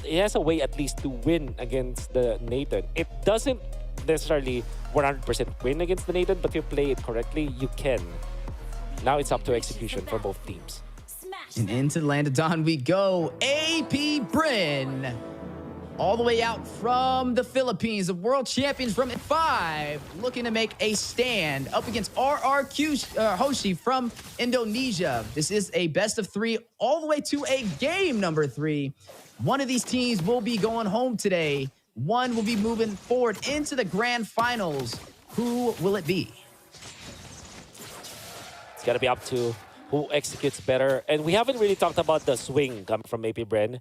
he has a way at least to win against the Nathan. It doesn't necessarily 100% win against the Nathan, but if you play it correctly, you can. Now it's up to execution for both teams. And into the land of Dawn we go. AP Bren, all the way out from the Philippines, the world champions from 5, looking to make a stand up against RRQ Hoshi from Indonesia. This is a best of 3 all the way to a game number 3. One of these teams will be going home today. One will be moving forward into the grand finals. Who will it be? It's got to be up to who executes better. And we haven't really talked about the swing coming from AP Bren.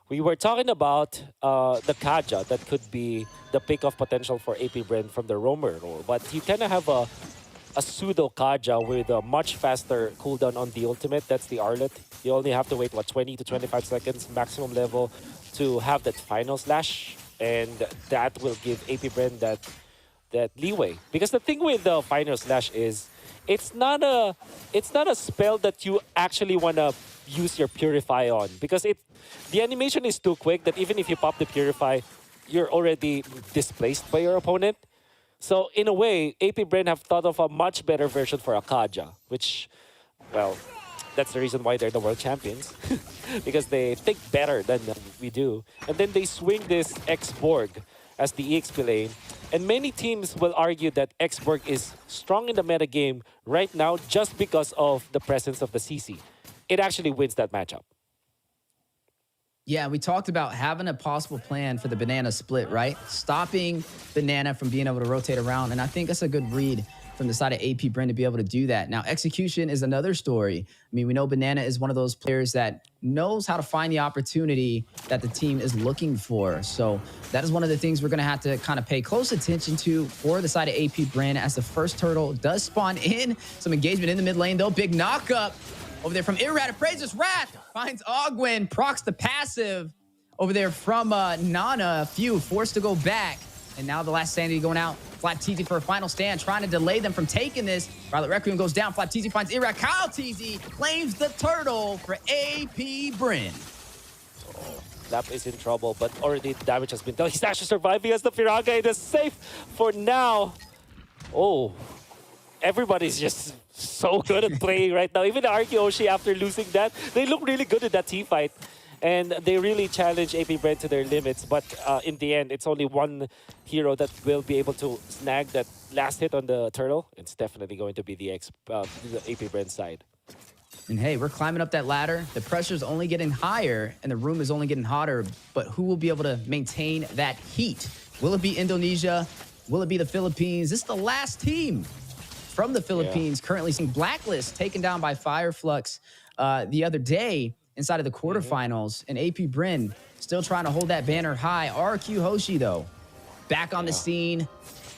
We were talking about the Kaja that could be the pick-off potential for AP Bren from the roamer role. But you kind of have a pseudo Kaja with a much faster cooldown on the ultimate. That's the Arlet. You only have to wait, what, 20 to 25 seconds maximum level to have that final slash. And that will give AP Bren that leeway. Because the thing with the final slash is it's not a spell that you actually want to use your Purify on, because the animation is too quick that even if you pop the Purify, you're already displaced by your opponent. So in a way, AP Bren have thought of a much better version for a Kaja, which, well, that's the reason why they're the world champions, because they think better than we do. And then they swing this X-Borg as the EXP lane. And many teams will argue that X-Borg is strong in the meta game right now just because of the presence of the CC. It actually wins that matchup. Yeah, we talked about having a possible plan for the banana split, right? Stopping banana from being able to rotate around. And I think that's a good read from the side of AP Bren to be able to do that. Now, execution is another story. I mean, we know Banana is one of those players that knows how to find the opportunity that the team is looking for. So that is one of the things we're going to have to kind of pay close attention to for the side of AP Bren as the first turtle does spawn in. Some engagement in the mid lane, though. Big knockup over there from Irad. Appraiser's Wrath finds Ogwin, procs the passive over there from Nana. Few forced to go back. And now the last sanity going out. Flap-TZ for a final stand, trying to delay them from taking this. Violet Requiem goes down. Flap-TZ finds Irad. Kyle TZ claims the turtle for AP Bren. Oh, Flap is in trouble, but already damage has been done. He's actually surviving as the Firaga. It is safe for now. Oh, everybody's just so good at playing right now. Even the Arkeoshi, after losing that, they look really good in that team fight. And they really challenge AP Bren to their limits. But in the end, it's only one hero that will be able to snag that last hit on the turtle. It's definitely going to be the AP Bren side. And hey, we're climbing up that ladder. The pressure's only getting higher, and the room is only getting hotter. But who will be able to maintain that heat? Will it be Indonesia? Will it be the Philippines? This is the last team from the Philippines currently seeing Blacklist taken down by Fireflux the other day inside of the quarterfinals, and AP Bren still trying to hold that banner high. RQ Hoshi, though, back on the scene,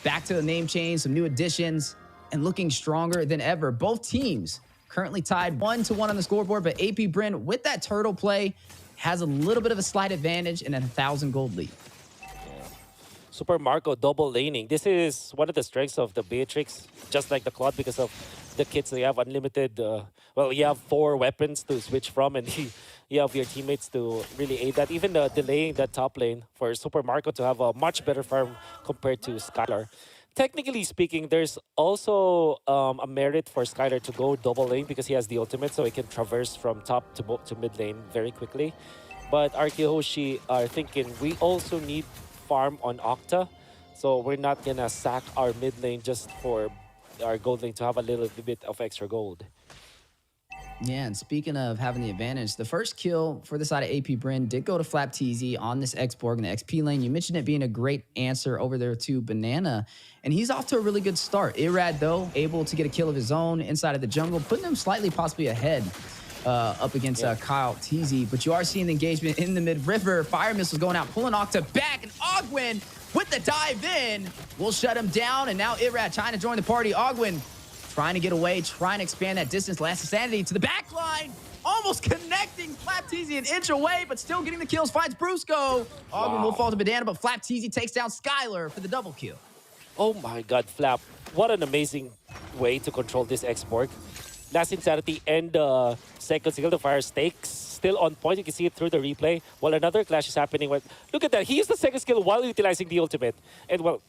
back to the name change, some new additions, and looking stronger than ever. Both teams currently tied 1-1 on the scoreboard, but AP Bren, with that turtle play, has a little bit of a slight advantage and a 1,000 gold lead. Super Marco double laning. This is one of the strengths of the Beatrix, just like the Claude, because of the kits. They have unlimited, well, you have 4 weapons to switch from, and you have your teammates to really aid that. Even delaying that top lane for Super Marco to have a much better farm compared to Skylar. Technically speaking, there's also a merit for Skylar to go double lane because he has the ultimate, so he can traverse from top to mid lane very quickly. But Arkeoshi are thinking, we also need farm on Octa, so we're not gonna sack our mid lane just for our gold lane to have a little bit of extra gold. Yeah, and speaking of having the advantage, the first kill for the side of AP Bren did go to Flap-TZ on this X-Borg in the XP lane. You mentioned it being a great answer over there to Banana, and he's off to a really good start. Irad, though, able to get a kill of his own inside of the jungle, putting him slightly possibly ahead up against Kyle TZ. But you are seeing the engagement in the mid-river. Fire missiles going out, pulling Octa back, and Ogwin with the dive in will shut him down. And now Irad trying to join the party. Ogwin trying to get away, trying to expand that distance. Last Sanity to the back line. Almost connecting Flap-TZ an inch away, but still getting the kills. Finds Brusco. Ogwin will fall to Banana, but Flap-TZ takes down Skylar for the double kill. Oh my god, Flap. What an amazing way to control this X-Borg. Last Insanity and second Signal to Fire stakes still on point. You can see it through the replay. While another clash is happening. Look at that. He used the second skill while utilizing the ultimate. And well,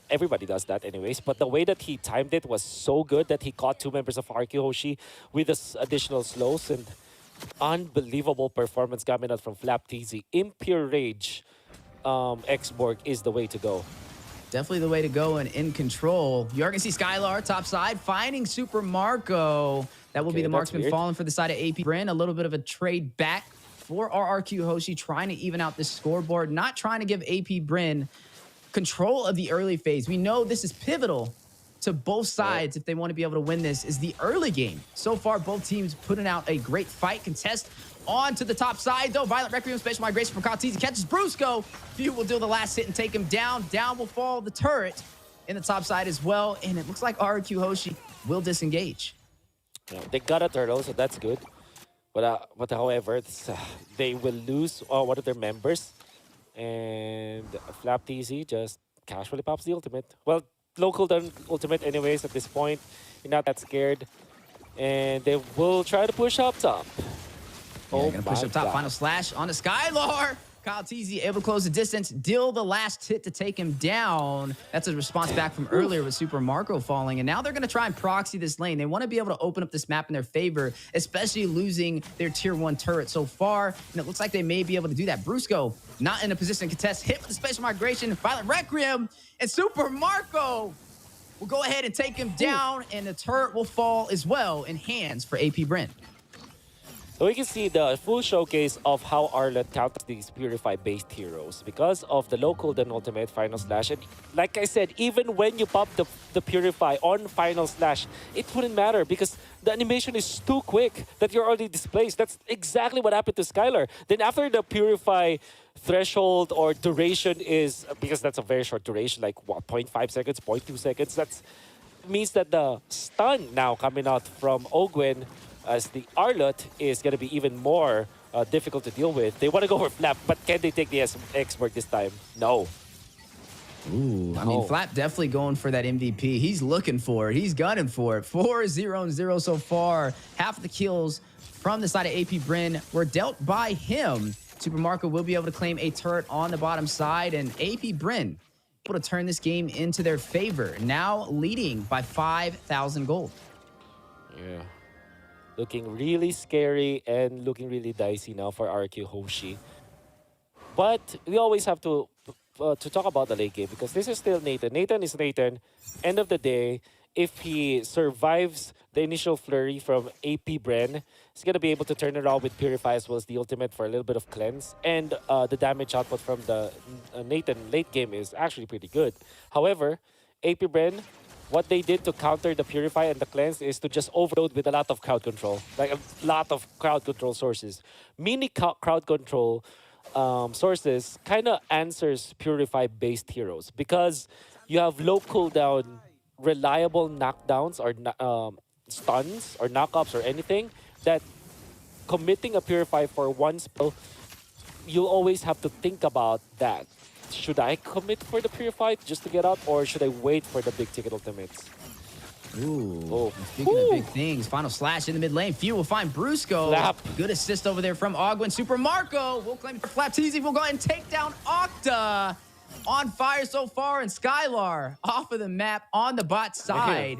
everybody does that anyways. But the way that he timed it was so good that he caught 2 members of RQ Hoshi with this additional slows. And unbelievable performance coming out from FlapTZ. Impure Rage X-Borg is the way to go. Definitely the way to go and in control. You're going to see Skylar top side finding Super Marco. That will be the marksman falling for the side of AP Bren. A little bit of a trade back for RRQ Hoshi, trying to even out this scoreboard, not trying to give AP Bren control of the early phase. We know this is pivotal to both sides if they want to be able to win this, is the early game. So far, both teams putting out a great fight. Contest on to the top side, though. Violent Requiem, Special Migration from Kaltizi catches Brusco. Few will do the last hit and take him down. Down will fall the turret in the top side as well. And it looks like RQ Hoshi will disengage. Yeah, they got a turtle, so that's good. But however, they will lose one of their members. And FlapTZ just casually pops the ultimate. Well, local done ultimate anyways at this point. You're not that scared. And they will try to push up top. Yeah, gonna push up top. Final slash on the Skylar. Kaltizi able to close the distance, deal the last hit to take him down. That's a response back from earlier with Super Marco falling. And now they're going to try and proxy this lane. They want to be able to open up this map in their favor, especially losing their tier 1 turret so far. And it looks like they may be able to do that. Brusco not in a position to contest. Hit with the Special Migration. Violent Requiem. And Super Marco will go ahead and take him down. And the turret will fall as well in hands for AP Bren. So we can see the full showcase of how Arlet counters these Purify-based heroes because of the local then ultimate Final Slash. And like I said, even when you pop the Purify on Final Slash, it wouldn't matter because the animation is too quick that you're already displaced. That's exactly what happened to Skylar. Then after the Purify threshold or duration is, because that's a very short duration, like what, 0.5 seconds, 0.2 seconds, that means that the stun now coming out from Ogwen as the Arlet is going to be even more difficult to deal with. They want to go for Flap, but can they take the X-Borg this time? No. Ooh, I mean, Flap definitely going for that MVP. He's looking for it. He's gunning for it. 4-0-0 so far. Half of the kills from the side of AP Bren were dealt by him. Super Marco will be able to claim a turret on the bottom side, and AP Bren able to turn this game into their favor. Now leading by 5,000 gold. Yeah. Looking really scary and looking really dicey now for RQ Hoshi. But we always have to talk about the late game because this is still Nathan. Nathan is Nathan. End of the day, if he survives the initial flurry from AP Bren, he's going to be able to turn it around with Purify as well as the ultimate for a little bit of cleanse. And the damage output from the Nathan late game is actually pretty good. However, AP Bren, what they did to counter the Purify and the Cleanse is to just overload with a lot of crowd control. Like a lot of crowd control sources. Mini crowd control sources kind of answers Purify-based heroes. Because you have low cooldown, reliable knockdowns or stuns or knockups or anything that committing a Purify for one spell, you'll always have to think about that. Should I commit for the Purify just to get out, or should I wait for the big ticket ultimates? Ooh. Speaking of big things, Final Slash in the mid lane. Few will find Brusco. Flap. Good assist over there from Ogwen. Super Marco will claim for FlapTZ. We'll go ahead and take down Octa. On fire so far, and Skylar off of the map on the bot side.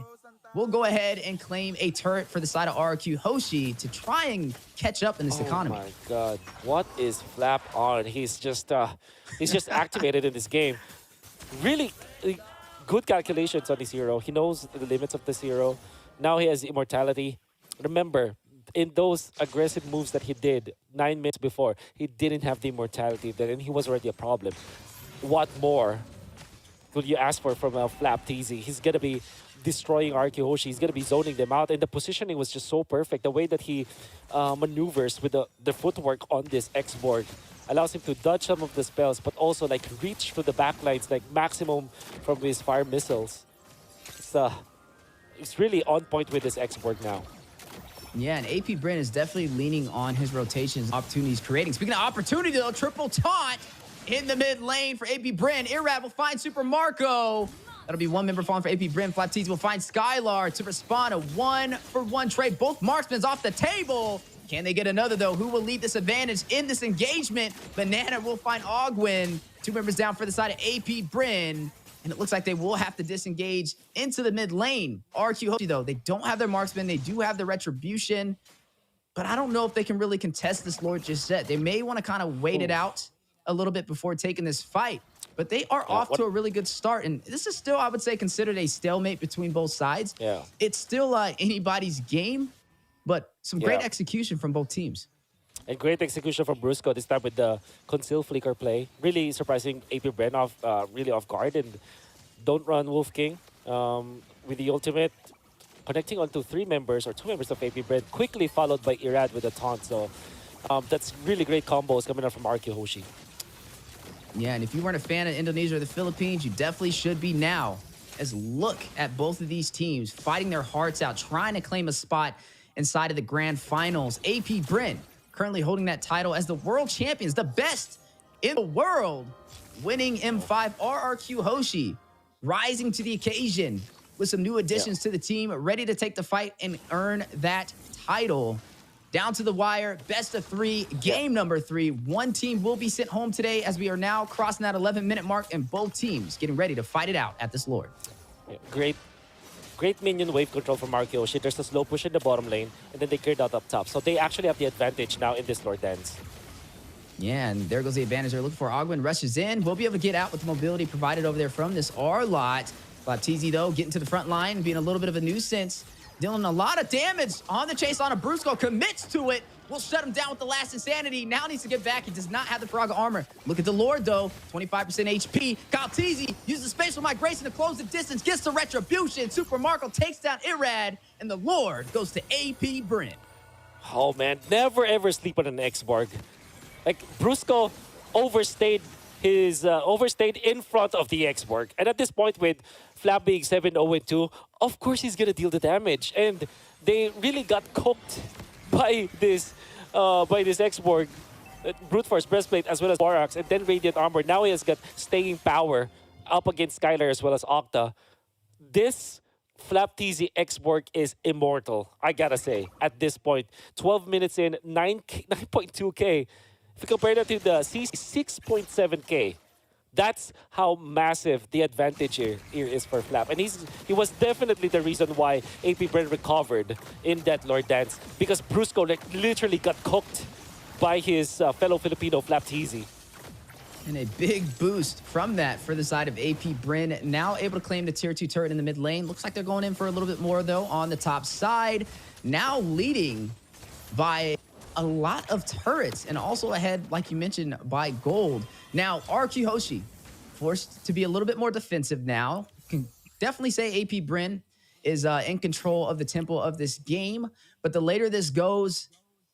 We'll go ahead and claim a turret for the side of RQ Hoshi to try and catch up in this economy. Oh my god. What is Flap on? He's just activated in this game. Really good calculations on this hero. He knows the limits of this hero. Now he has immortality. Remember, in those aggressive moves that he did 9 minutes before, he didn't have the immortality then, and he was already a problem. What more could you ask for from FlapTZ? He's going to be destroying RQ Hoshi. He's going to be zoning them out. And the positioning was just so perfect. The way that he maneuvers with the footwork on this X-Borg allows him to dodge some of the spells, but also like reach to the backlines, like maximum from his fire missiles. It's really on point with this X-Borg now. Yeah, and AP Bren is definitely leaning on his rotations, opportunities creating. Speaking of opportunity, though, triple taunt in the mid lane for AP Bren. Irad will find Super Marco. That'll be one member falling for AP Bren. FlapTZ will find Skylar to respond. A 1-for-1 trade. Both marksmen off the table. Can they get another, though? Who will lead this advantage in this engagement? Banana will find Ogwin. 2 members down for the side of AP Bren. And it looks like they will have to disengage into the mid lane. RQ Hoshi, though, they don't have their marksman. They do have the retribution. But I don't know if they can really contest this Lord just yet. They may want to kind of wait it out a little bit before taking this fight. But they are off to a really good start. And this is still, I would say, considered a stalemate between both sides. Yeah. It's still anybody's game, but some great execution from both teams. And great execution from Brusco this time with the conceal flicker play. Really surprising AP Bren off, really off guard. And don't run Wolf King with the ultimate. Connecting onto 3 members or 2 members of AP Bren. Quickly followed by Irad with a taunt. So that's really great combos coming out from RQ Hoshi. Yeah, and if you weren't a fan of Indonesia or the Philippines, you definitely should be now. As look at both of these teams fighting their hearts out, trying to claim a spot inside of the grand finals. AP Bren currently holding that title as the world champions, the best in the world, winning M5. RRQ Hoshi rising to the occasion with some new additions to the team, ready to take the fight and earn that title. Down to the wire, best of 3, game number 3. One team will be sent home today as we are now crossing that 11-minute mark, and both teams getting ready to fight it out at this Lord. Yeah, great minion wave control from RQ Hoshi. There's a slow push in the bottom lane, and then they cleared out up top. So they actually have the advantage now in this Lord dance. Yeah, and there goes the advantage they're looking for. Ogwin rushes in. We'll be able to get out with the mobility provided over there from this R-Lot. Baptiste, though, getting to the front line, being a little bit of a nuisance. Dealing a lot of damage on the chase on a Brusco, commits to it. We'll shut him down with the last insanity. Now needs to get back. He does not have the Faraga armor. Look at the Lord, though. 25% HP. Baptiste uses spatial migration to close the distance. Gets the retribution. Super Marco takes down Irad. And the Lord goes to AP Bren. Oh, man. Never, ever sleep on an X-Borg. Like, Brusco overstayed in front of the X-Borg. And at this point, with Flap being 7-0-2, of course he's going to deal the damage. And they really got cooked by this X-Borg. Brute Force Breastplate as well as Borax, and then Radiant Armor. Now he has got staying power up against Skylar as well as Octa. This Flap TZ X-Borg is immortal, I gotta say, at this point. 12 minutes in, 9.2k. If you compare that to the CC 6.7k, that's how massive the advantage here is for Flap. And he was definitely the reason why AP Bren recovered in that Lord Dance, because Brusco literally got cooked by his fellow Filipino Flap TZ. And a big boost from that for the side of AP Bren. Now able to claim the tier 2 turret in the mid lane. Looks like they're going in for a little bit more, though, on the top side. Now leading by a lot of turrets, and also ahead, like you mentioned, by gold. Now, RQ Hoshi forced to be a little bit more defensive now. Can definitely say AP Bren is in control of the tempo of this game, but the later this goes,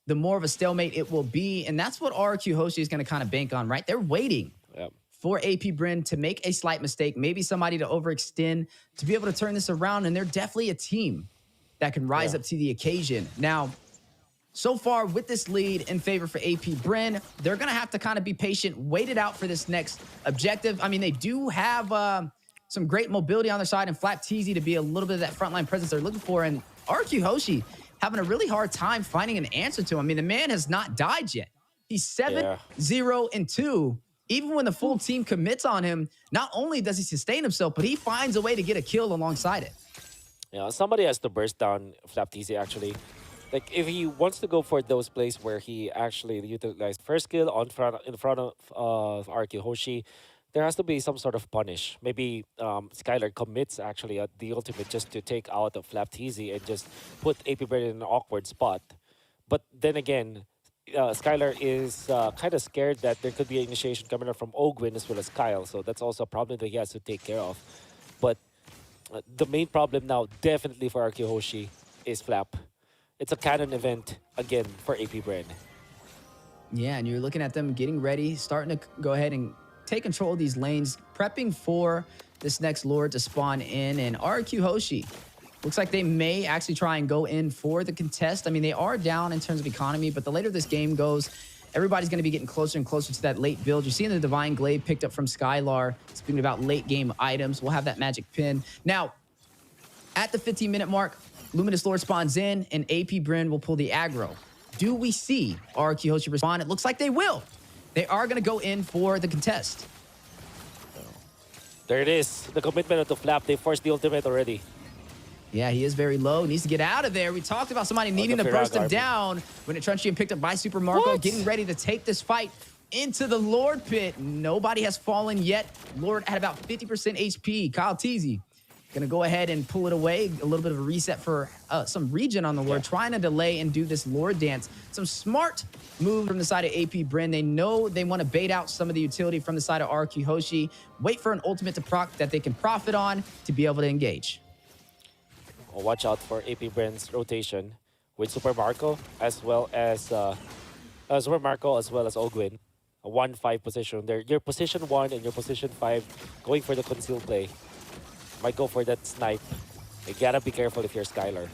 the more of a stalemate it will be, and that's what RQ Hoshi is going to kind of bank on, right? They're waiting for AP Bren to make a slight mistake, maybe somebody to overextend, to be able to turn this around, and they're definitely a team that can rise up to the occasion. Now, so far with this lead in favor for AP Bren, they're going to have to kind of be patient, wait it out for this next objective. I mean, they do have some great mobility on their side, and Flap TZ to be a little bit of that frontline presence they're looking for, and RQ Hoshi having a really hard time finding an answer to him. I mean, the man has not died yet. He's 7-0-2. Even when the full team commits on him, not only does he sustain himself, but he finds a way to get a kill alongside it. Yeah, somebody has to burst down Flap TZ, actually. Like, if he wants to go for those plays where he actually utilized first kill in front of RQ Hoshi, there has to be some sort of punish. Maybe Skylar commits actually at the ultimate just to take out of Flap TZ and just put AP Bren in an awkward spot. But then again, Skylar is kind of scared that there could be an initiation coming up from Ogwin as well as Kyle. So that's also a problem that he has to take care of. But the main problem now, definitely for RQ Hoshi, is Flap. It's a canon event, again, for AP Bren. Yeah, and you're looking at them getting ready, starting to go ahead and take control of these lanes, prepping for this next Lord to spawn in. And RQ Hoshi, looks like they may actually try and go in for the contest. I mean, they are down in terms of economy, but the later this game goes, everybody's going to be getting closer and closer to that late build. You're seeing the Divine Glaive picked up from Skylar. Speaking about late game items, we'll have that magic pin. Now, at the 15-minute mark, Luminous Lord spawns in, and AP Bren will pull the aggro. Do we see RRQ Hoshi respond? It looks like they will. They are going to go in for the contest. There it is. The commitment of the flap. They forced the ultimate already. Yeah, he is very low. Needs to get out of there. We talked about somebody needing to burst him army. down when it Truncheon picked up by Super Marco, getting ready to take this fight into the Lord pit. Nobody has fallen yet. Lord at about 50% HP. Kyle Teasy gonna go ahead and pull it away. A little bit of a reset for some regen on the Lord, trying to delay and do this Lord dance. Some smart move from the side of AP Bren. They know they want to bait out some of the utility from the side of RQ Hoshi. Wait for an ultimate to proc that they can profit on to be able to engage. Oh, watch out for AP Bren's rotation with Super Marco as well as Ogwin. A 1-5 position. Your position 1 and your position 5 going for the conceal play. Might go for that snipe. You gotta be careful if you're Skylar.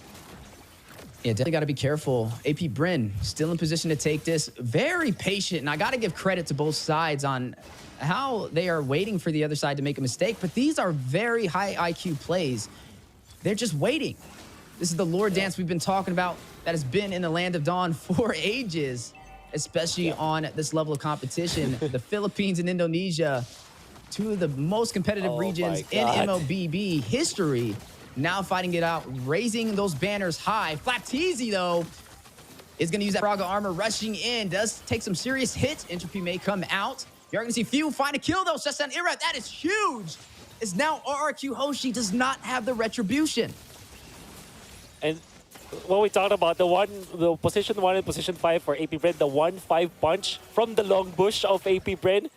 Yeah, definitely got to be careful. AP Bren still in position to take this. Very patient, and I got to give credit to both sides on how they are waiting for the other side to make a mistake, but these are very high IQ plays. They're just waiting. This is the Lord dance we've been talking about that has been in the Land of Dawn for ages, especially on this level of competition. The Philippines and Indonesia, two of the most competitive regions in Mlbb history, now fighting it out, raising those banners high. Flapteezy, though, is going to use that Braga armor, rushing in. Does take some serious hits. Entropy may come out. You're going to see Few find a kill, though. Shuts down Irat. That is huge. Is now RRQ Hoshi does not have the retribution. And what we talked about, the position 1 and position 5 for AP Bren, the 1-5 punch from the long bush of AP Bren,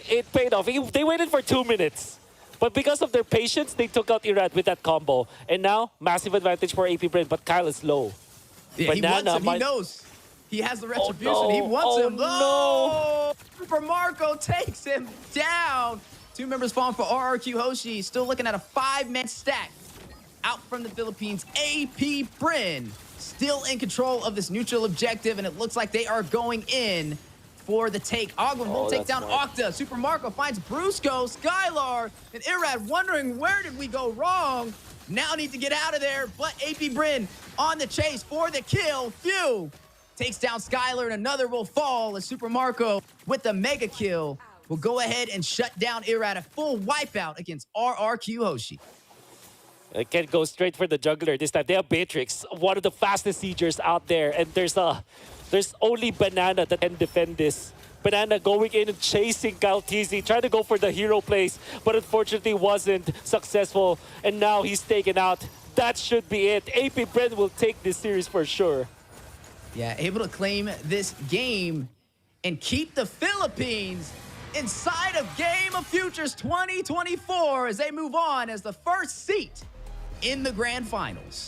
it paid off. They waited for 2 minutes. But because of their patience, they took out Irat with that combo. And now, massive advantage for AP Bren, but Kyle is low. Yeah, he wants him. He knows. He has the retribution. Oh, no. He wants him. No. Oh, Super Marco takes him down. 2 members falling for RRQ Hoshi. Still looking at a 5-man stack. Out from the Philippines, AP Bren still in control of this neutral objective, and it looks like they are going in for the take. Ogwin will take down Octa. Super Marco finds Brusco, Skylar, and Irad wondering where did we go wrong. Now need to get out of there, but AP Bren on the chase for the kill. Few takes down Skylar, and another will fall as Super Marco with the mega kill will go ahead and shut down Irad. A full wipeout against RRQ Hoshi. They can go straight for the juggler this time. They have Beatrix, one of the fastest siegers out there, and there's only Banana that can defend this. Banana going in and chasing Kyle Teasy, trying to go for the hero plays, but unfortunately wasn't successful, and now he's taken out. That should be it. AP Bren will take this series for sure. Yeah, able to claim this game and keep the Philippines inside of Game of Futures 2024 as they move on as the first seat in the grand finals.